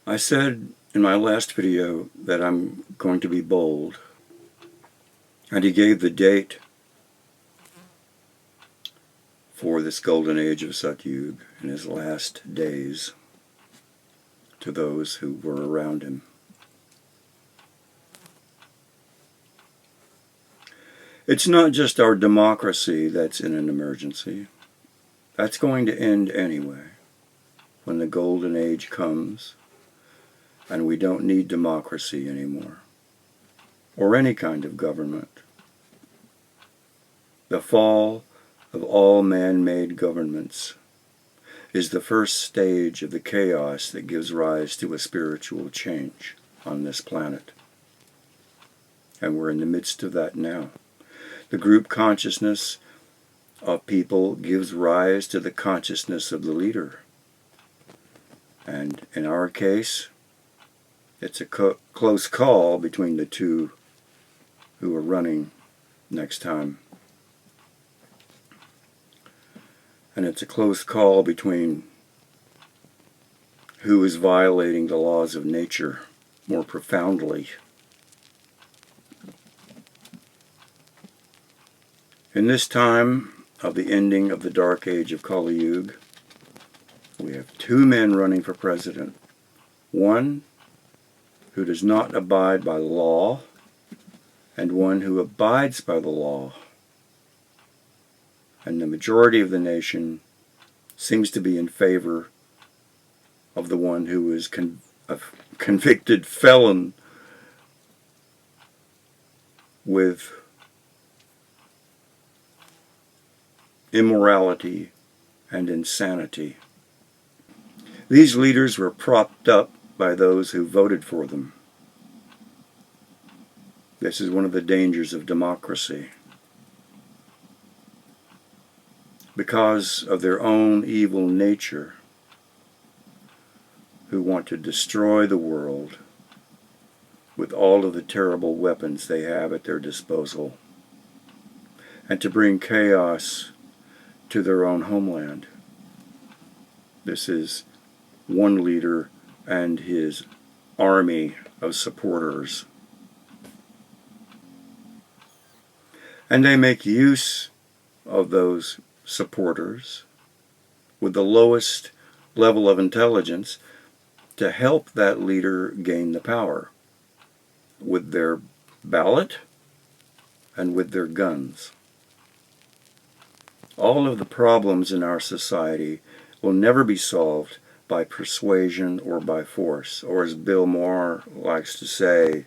I said in my last video that I'm going to be bold, and he gave the date for this golden age of Satyug in his last days to those who were around him. It's not just our democracy that's in an emergency. That's going to end anyway when the golden age comes and we don't need democracy anymore or any kind of government. The fall of all man-made governments is the first stage of the chaos that gives rise to a spiritual change on this planet. And we're in the midst of that now. The group consciousness of people gives rise to the consciousness of the leader. And in our case, it's a close call between the two who are running next time. And it's a close call between who is violating the laws of nature more profoundly. In this time of the ending of the dark age of Kali Yuga, we have two men running for president. One who does not abide by the law, and one who abides by the law. And the majority of the nation seems to be in favor of the one who is a convicted felon with immorality and insanity. These leaders were propped up by those who voted for them. This is one of the dangers of democracy. Because of their own evil nature, who want to destroy the world with all of the terrible weapons they have at their disposal, and to bring chaos to their own homeland. This is one leader and his army of supporters. And they make use of those supporters with the lowest level of intelligence to help that leader gain the power with their ballot and with their guns. All of the problems in our society will never be solved by persuasion or by force, or as Bill Maher likes to say,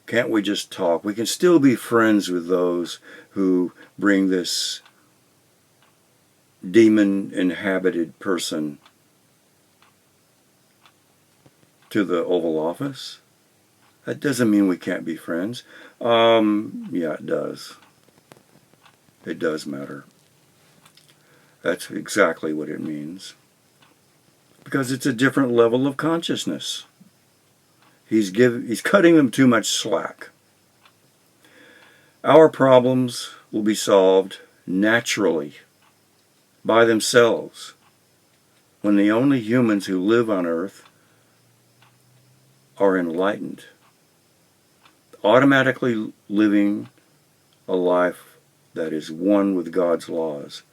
can't we just talk? We can still be friends with those who bring this demon-inhabited person to the Oval Office. That doesn't mean we can't be friends. Yeah, it does. It does matter. That's exactly what it means. Because it's a different level of consciousness. He's cutting them too much slack. Our problems will be solved naturally, by themselves, when the only humans who live on Earth are enlightened, automatically living a life that is one with God's laws.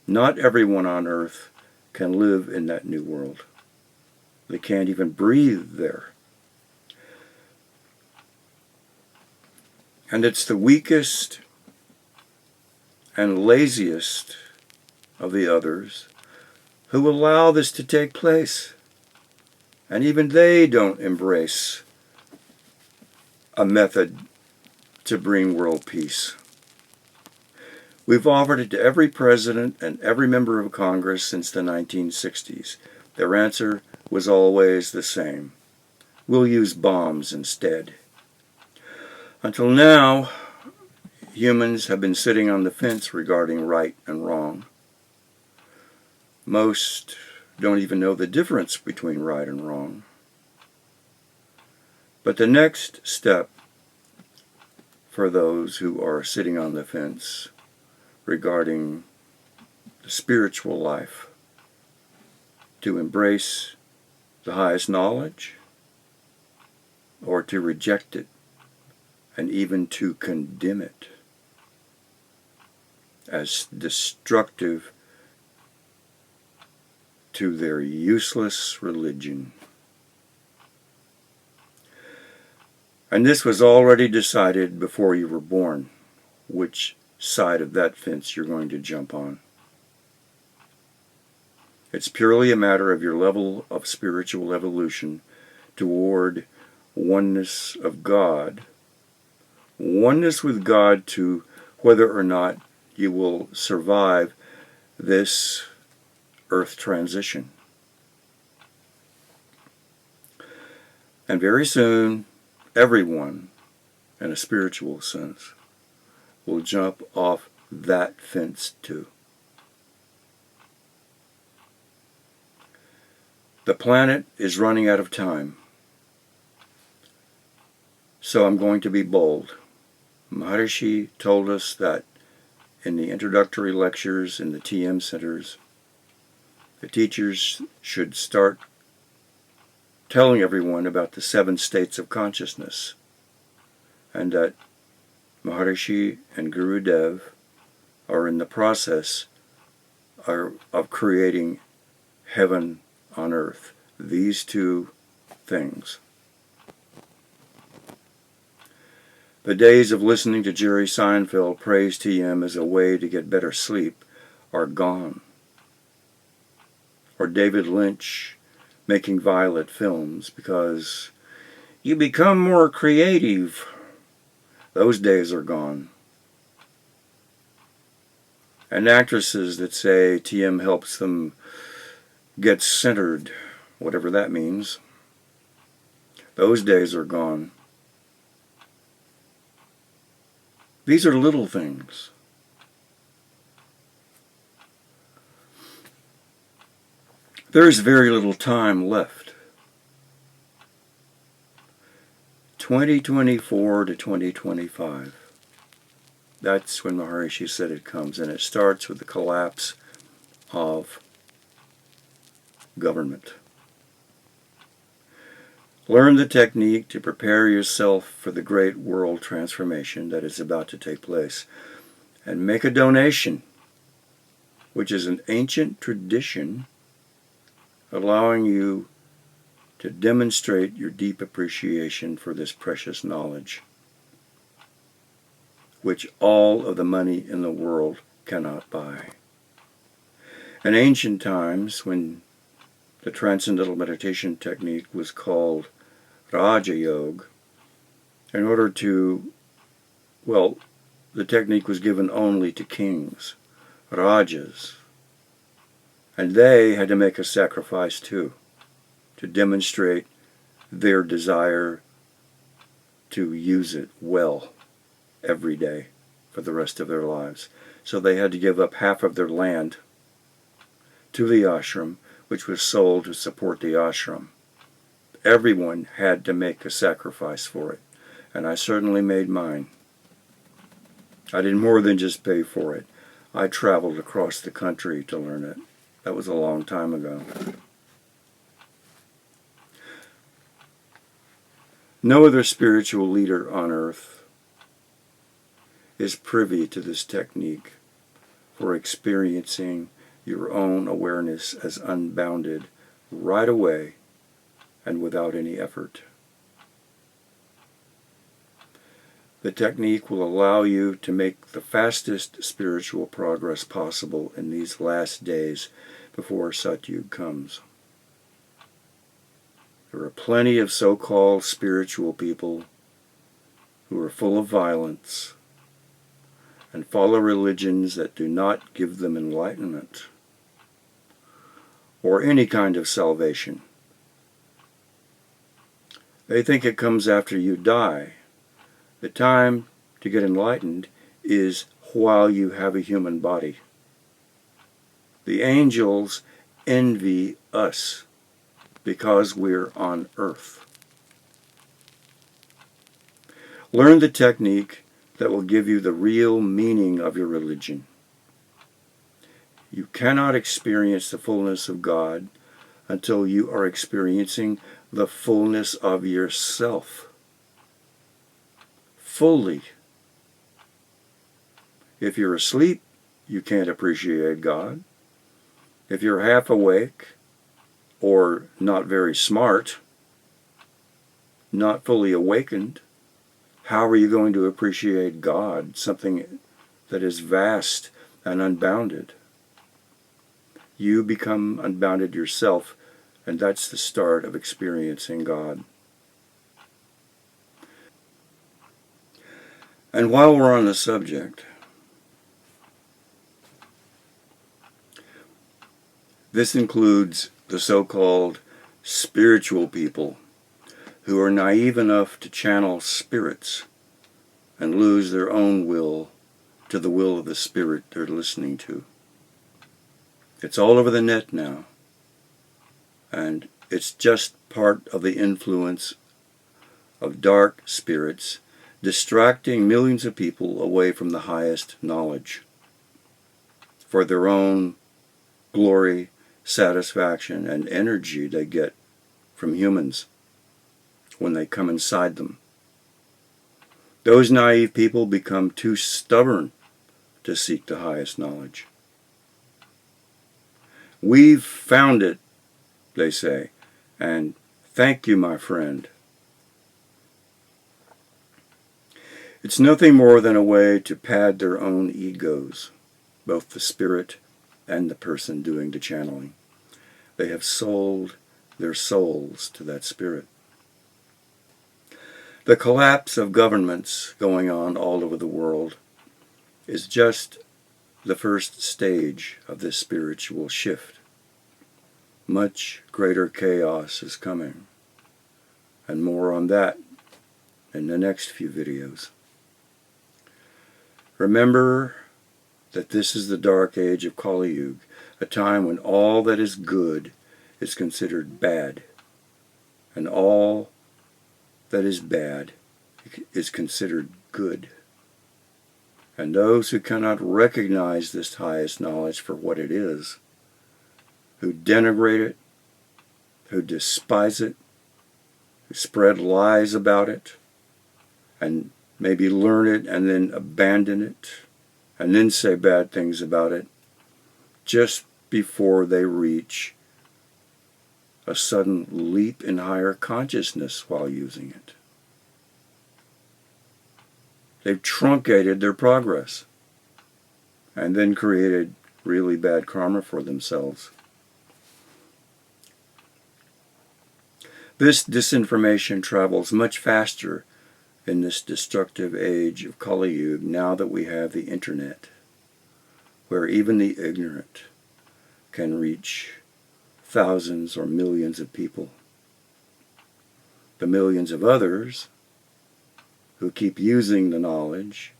Not everyone on Earth can live in that new world. They can't even breathe there. And it's the weakest and laziest of the others who allow this to take place. And even they don't embrace a method to bring world peace. We've offered it to every president and every member of Congress since the 1960s. Their answer was always the same. We'll use bombs instead. Until now, humans have been sitting on the fence regarding right and wrong. Most don't even know the difference between right and wrong. But the next step for those who are sitting on the fence regarding the spiritual life, to embrace the highest knowledge, or to reject it and even to condemn it as destructive to their useless religion. And this was already decided before you were born, which side of that fence you're going to jump on. It's purely a matter of your level of spiritual evolution toward oneness of God. Oneness with God to whether or not you will survive this earth transition. And very soon, everyone, in a spiritual sense, will jump off that fence too. The planet is running out of time. So I'm going to be bold. Maharishi told us that in the introductory lectures in the TM centers, the teachers should start telling everyone about the 7 states of consciousness, and that Maharishi and Guru Dev are in the process of creating heaven on earth. These 2 things. The days of listening to Jerry Seinfeld praise TM as a way to get better sleep are gone. Or David Lynch making violet films because you become more creative. Those days are gone. And actresses that say TM helps them get centered, whatever that means, those days are gone. These are little things. There is very little time left. 2024 to 2025. That's when Maharishi said it comes, and it starts with the collapse of government. Learn the technique to prepare yourself for the great world transformation that is about to take place, and make a donation, which is an ancient tradition allowing you to demonstrate your deep appreciation for this precious knowledge, which all of the money in the world cannot buy. In ancient times, when the transcendental meditation technique was called Raja Yoga, in order to, the technique was given only to kings, Rajas, and they had to make a sacrifice too, to demonstrate their desire to use it well every day for the rest of their lives. So they had to give up half of their land to the ashram, which was sold to support the ashram. Everyone had to make a sacrifice for it, and I certainly made mine. I did more than just pay for it. I traveled across the country to learn it. That was a long time ago. No other spiritual leader on earth is privy to this technique for experiencing your own awareness as unbounded right away and without any effort. The technique will allow you to make the fastest spiritual progress possible in these last days before Satyug comes. There are plenty of so-called spiritual people who are full of violence and follow religions that do not give them enlightenment or any kind of salvation. They think it comes after you die. The time to get enlightened is while you have a human body. The angels envy us because we're on earth. Learn the technique that will give you the real meaning of your religion. You cannot experience the fullness of God until you are experiencing the fullness of yourself. Fully. If you're asleep, you can't appreciate God. If you're half awake or not very smart, not fully awakened, how are you going to appreciate God, something that is vast and unbounded? You become unbounded yourself, and that's the start of experiencing God. And while we're on the subject, this includes the so-called spiritual people who are naive enough to channel spirits and lose their own will to the will of the spirit they're listening to. It's all over the net now, and it's just part of the influence of dark spirits distracting millions of people away from the highest knowledge for their own glory, satisfaction, and energy they get from humans when they come inside them. Those naive people become too stubborn to seek the highest knowledge. We've found it, they say, and thank you, my friend. It's nothing more than a way to pad their own egos, both the spirit and the person doing the channeling. They have sold their souls to that spirit. The collapse of governments going on all over the world is just the first stage of this spiritual shift. Much greater chaos is coming, and more on that in the next few videos. Remember that this is the dark age of Kali Yuga, a time when all that is good is considered bad, and all that is bad is considered good. And those who cannot recognize this highest knowledge for what it is, who denigrate it, who despise it, who spread lies about it, and maybe learn it and then abandon it, and then say bad things about it, just before they reach a sudden leap in higher consciousness while using it. They've truncated their progress and then created really bad karma for themselves. This disinformation travels much faster in this destructive age of Kali Yuga now that we have the internet, where even the ignorant can reach thousands or millions of people. The millions of others who keep using the knowledge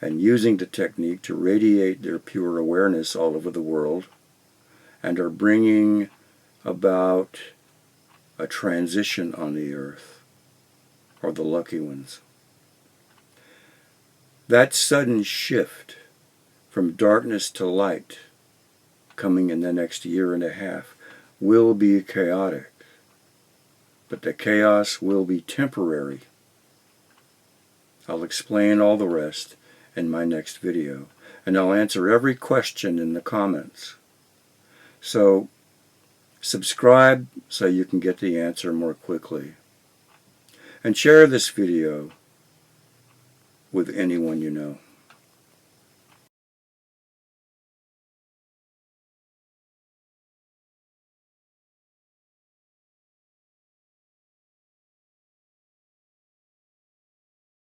and using the technique to radiate their pure awareness all over the world and are bringing about a transition on the earth, are the lucky ones. That sudden shift from darkness to light coming in the next year and a half will be chaotic, but the chaos will be temporary. I'll explain all the rest in my next video, and I'll answer every question in the comments. So subscribe so you can get the answer more quickly. And share this video with anyone you know.